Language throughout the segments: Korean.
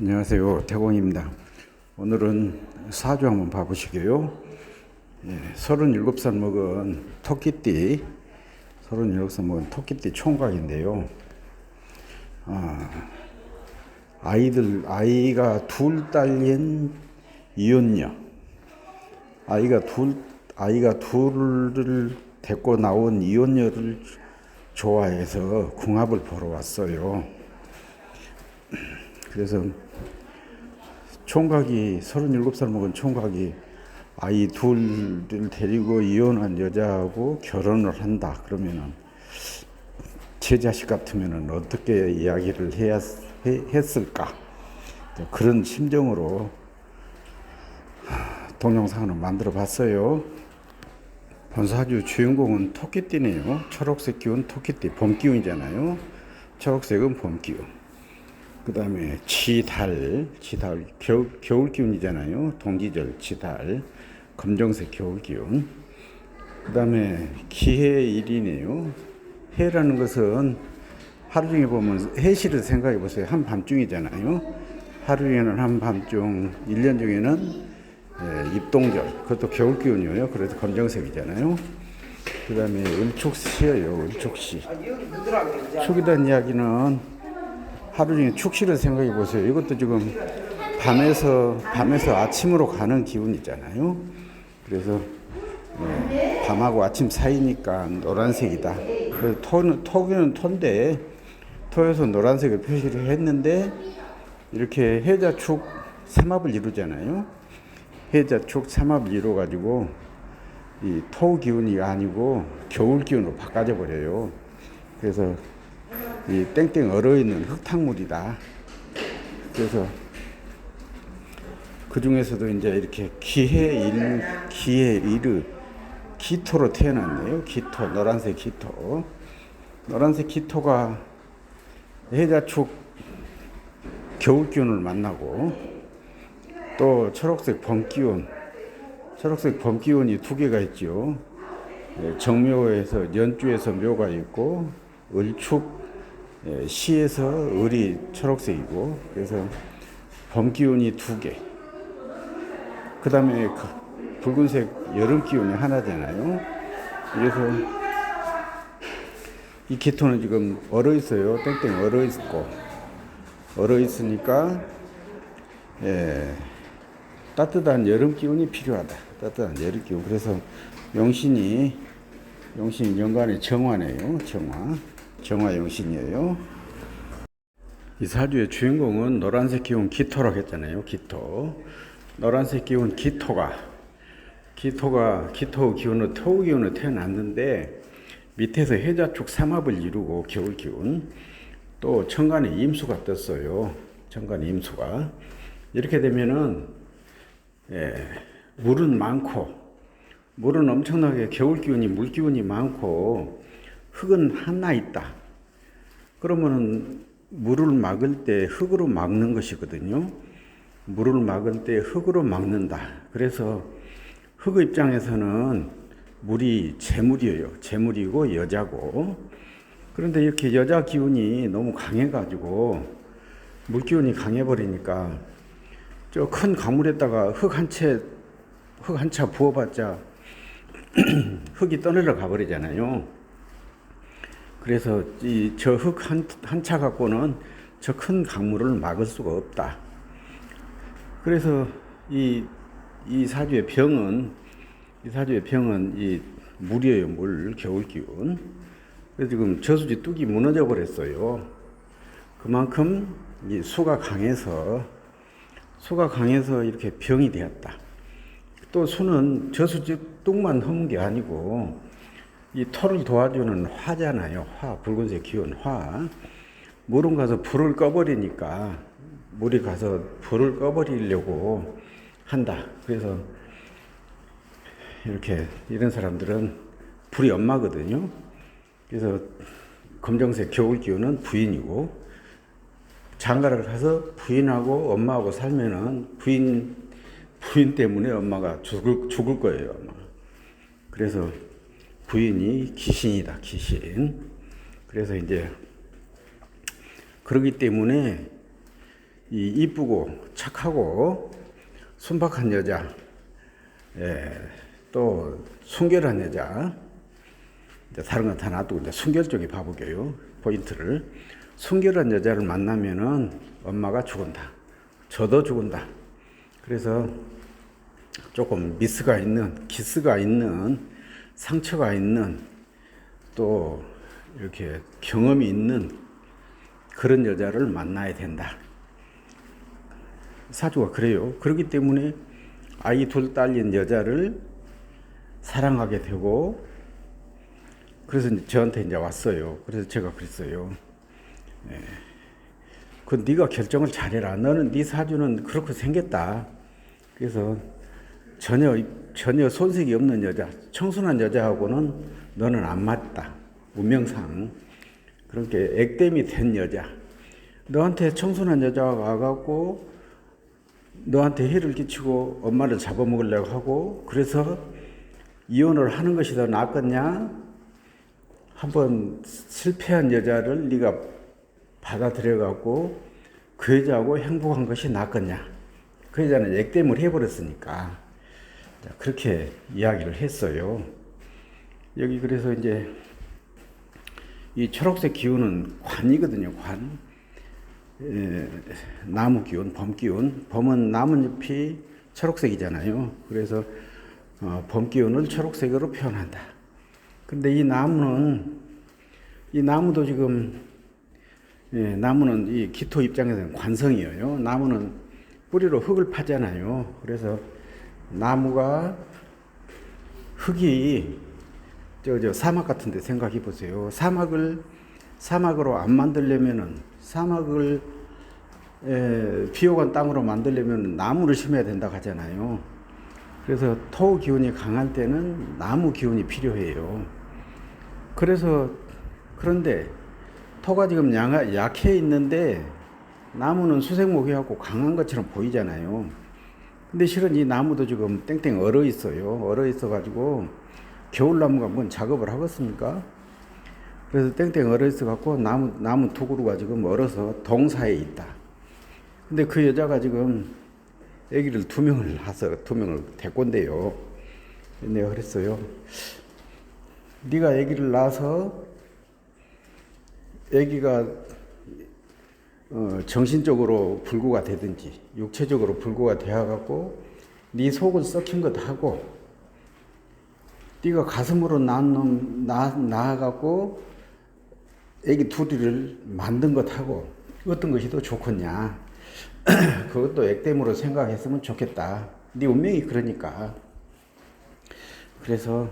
안녕하세요. 태공입니다. 오늘은 사주 한번 봐보시게요. 37살 먹은 토끼띠, 37살 먹은 토끼띠 총각인데요. 아이가 둘 딸린 이혼녀. 아이가 둘을 데리고 나온 이혼녀를 좋아해서 궁합을 보러 왔어요. 그래서 총각이 37살 먹은 총각이 아이 둘을 데리고 이혼한 여자하고 결혼을 한다. 그러면은 제 자식 같으면은 어떻게 이야기를 했을까? 그런 심정으로 동영상을 만들어 봤어요. 본사주 주인공은 토끼띠네요. 초록색 기운 토끼띠, 봄 기운이잖아요. 초록색은 봄 기운. 그 다음에 지달, 겨울 기운이잖아요. 동지절 지달, 검정색 겨울 기운. 그 다음에 기해일이네요. 해라는 것은 하루 중에 보면 해시를 생각해 보세요. 한밤중이잖아요. 하루 중에는 한밤중, 1년 중에는 입동절, 그것도 겨울 기운이에요. 그래서 검정색이잖아요. 그 다음에 을축시예요. 을축시. 축이란 이야기는 하루 종일 축시를 생각해 보세요. 이것도 지금 밤에서 아침으로 가는 기운이잖아요. 그래서 밤하고 아침 사이니까 노란색이다. 그래서 토기는 토인데 토에서 노란색을 표시를 했는데 이렇게 해자축 삼합을 이루잖아요. 해자축 삼합을 이루 가지고 이 토 기운이 아니고 겨울 기운으로 바꿔져 버려요. 그래서 이 땡땡 얼어있는 흙탕물이다. 그래서 그 중에서도 이제 이렇게 기해일의 기토로 태어났네요. 기토, 노란색 기토. 노란색 기토가 해자축 겨울 기운을 만나고 또 초록색 봄 기운. 초록색 봄 기운이 두 개가 있죠. 정묘에서 연주에서 묘가 있고 을축 시에서 을이 초록색이고, 그래서 봄 기운이 두 개. 그 다음에 붉은색 여름 기운이 하나잖아요. 그래서 이 기토는 지금 얼어 있어요. 땡땡 얼어 있고, 얼어 있으니까 따뜻한 여름 기운이 필요하다. 따뜻한 여름 기운. 그래서 용신이 연간의 정화네요. 정화 용신이에요. 이 사주의 주인공은 노란색 기운 기토라고 했잖아요. 기토. 노란색 기운 기토 기운으로 토 기운으로 태어났는데 밑에서 해자축 삼합을 이루고 겨울 기운, 또 천간에 임수가 떴어요. 천간에 임수가. 이렇게 되면은 물은 엄청나게 겨울 기운이 물 기운이 많고 흙은 하나 있다. 그러면은 물을 막을 때 흙으로 막는 것이거든요. 물을 막을 때 흙으로 막는다. 그래서 흙의 입장에서는 물이 재물이에요. 재물이고 여자고. 그런데 이렇게 여자 기운이 너무 강해가지고 물 기운이 강해버리니까 저 큰 강물에다가 흙 한 차 부어봤자 흙이 떠내려 가버리잖아요. 그래서 저 흙 한 차 갖고는 저 큰 강물을 막을 수가 없다. 그래서 이 사주의 병은 이 물이에요. 물, 겨울 기운. 그래서 지금 저수지 뚝이 무너져 버렸어요. 그만큼 이 수가 강해서 이렇게 병이 되었다. 또 수는 저수지 뚝만 험은 게 아니고 이 토를 도와주는 화잖아요. 붉은색 기운 화. 물은 가서 불을 꺼버리니까 물이 가서 불을 꺼버리려고 한다. 그래서 이런 사람들은 불이 엄마거든요. 그래서 검정색 겨울 기운은 부인이고, 장가를 가서 부인하고 엄마하고 살면은 부인 때문에 엄마가 죽을 거예요. 아마. 그래서 부인이 귀신이다. 귀신. 그래서 이제 그렇기 때문에 이 이쁘고 착하고 순박한 여자, 예, 또 순결한 여자, 이제 다른 건 다 놔두고 이제 순결 쪽에 봐볼게요. 포인트를. 순결한 여자를 만나면은 엄마가 죽은다. 저도 죽은다. 그래서 조금 미스가 있는, 기스가 있는, 상처가 있는, 또 이렇게 경험이 있는 그런 여자를 만나야 된다. 사주가 그래요. 그렇기 때문에 아이 둘 딸린 여자를 사랑하게 되고, 그래서 저한테 이제 왔어요. 그래서 제가 그랬어요. 예. 그 네가 결정을 잘해라. 너는 네 사주는 그렇게 생겼다. 그래서 전혀 손색이 없는 여자, 청순한 여자하고는 너는 안 맞다. 운명상 그렇게 액땜이 된 여자. 너한테 청순한 여자가 와갖고 너한테 해를 끼치고 엄마를 잡아먹으려고 하고, 그래서 이혼을 하는 것이 더 낫겠냐? 한번 실패한 여자를 네가 받아들여갖고 그 여자하고 행복한 것이 낫겠냐? 그 여자는 액땜을 해버렸으니까. 그렇게 이야기를 했어요. 여기 그래서 이제 이 초록색 기운은 관이거든요. 관. 나무 기운, 범 기운. 범은 나뭇잎이 초록색이잖아요. 그래서 범 기운을 초록색으로 표현한다. 근데 이 나무도 지금, 나무는 이 기토 입장에서는 관성이에요. 나무는 뿌리로 흙을 파잖아요. 그래서 나무가 흙이 저 사막 같은 데 생각해 보세요. 사막으로 안 만들려면은, 사막을 비옥한 땅으로 만들려면 나무를 심어야 된다고 하잖아요. 그래서 토 기운이 강할 때는 나무 기운이 필요해요. 그런데 토가 지금 약해 있는데 나무는 수생목이하고 강한 것처럼 보이잖아요. 근데 실은 이 나무도 지금 땡땡 얼어 있어요. 얼어 있어 가지고 겨울나무가 뭔 작업을 하겠습니까? 그래서 땡땡 얼어 있어 갖고 나무 두 그루가 지금 얼어서 동사에 있다. 근데 그 여자가 지금 아기를 2명을 낳아서 2명을 데꼰대요. 내가 그랬어요. 네가 아기를 낳아서 아기가 정신적으로 불구가 되든지 육체적으로 불구가 되어갖고 네 속을 썩힌 것도 하고, 네가 가슴으로 낳아갖고 아기 둘이를 만든 것하고 어떤 것이 더 좋겠냐. 그것도 액땜으로 생각했으면 좋겠다. 네 운명이 그러니까. 그래서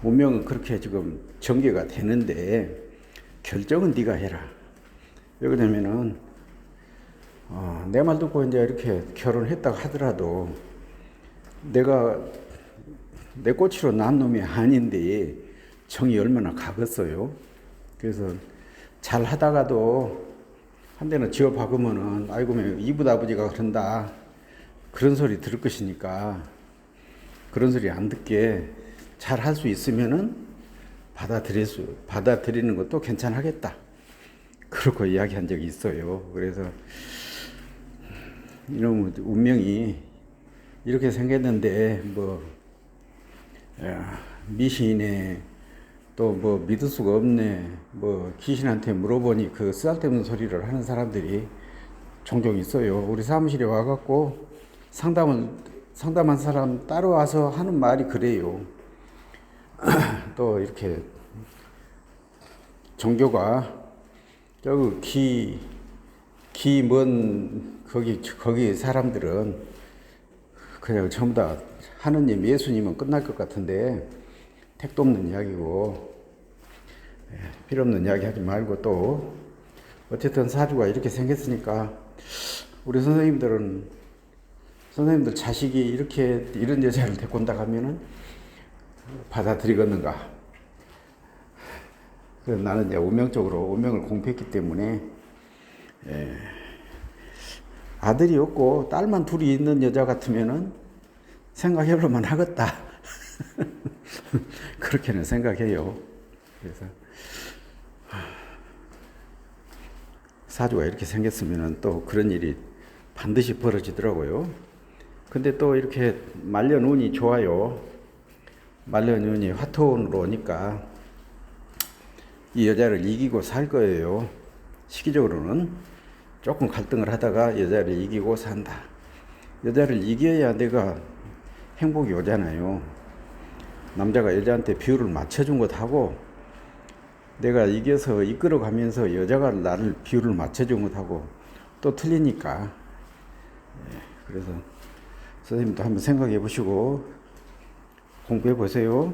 운명은 그렇게 지금 전개가 되는데 결정은 네가 해라. 왜 그러냐면은 내 말 듣고 이제 이렇게 결혼했다고 하더라도 내가 내 꼬치로 낳은 놈이 아닌데 정이 얼마나 가겠어요. 그래서 잘 하다가도 한 대는 지어 박으면은 아이고 이붓 아버지가 그런다 그런 소리 들을 것이니까, 그런 소리 안 듣게 잘 할 수 있으면은 받아들이는 것도 괜찮하겠다. 그렇게 이야기한 적이 있어요. 그래서 이놈의 운명이 이렇게 생겼는데 미신이네, 또 믿을 수가 없네, 귀신한테 물어보니 그 쓰잘데없는 소리를 하는 사람들이 종종 있어요. 우리 사무실에 와갖고 상담한 사람 따라와서 하는 말이 그래요. 또 이렇게 종교가 저기 먼 거기 사람들은 그냥 전부 다 하느님, 예수님은 끝날 것 같은데 택도 없는 이야기고, 필요 없는 이야기 하지 말고, 또 어쨌든 사주가 이렇게 생겼으니까 우리 선생님들 자식이 이런 여자를 데리고 온다 하면은 받아들이겠는가? 나는 이제 운명을 공표했기 때문에 아들이 없고 딸만 둘이 있는 여자 같으면은 생각해볼만 하겠다. 그렇게는 생각해요. 그래서 사주가 이렇게 생겼으면 또 그런 일이 반드시 벌어지더라고요. 근데 또 이렇게 말년운이 좋아요. 말년운이 화토운으로 오니까 이 여자를 이기고 살 거예요. 시기적으로는 조금 갈등을 하다가 여자를 이기고 산다. 여자를 이겨야 내가 행복이 오잖아요. 남자가 여자한테 비율을 맞춰준 것하고 내가 이겨서 이끌어가면서 여자가 나를 비율을 맞춰준 것하고 또 틀리니까. 그래서 선생님도 한번 생각해 보시고 공부해 보세요.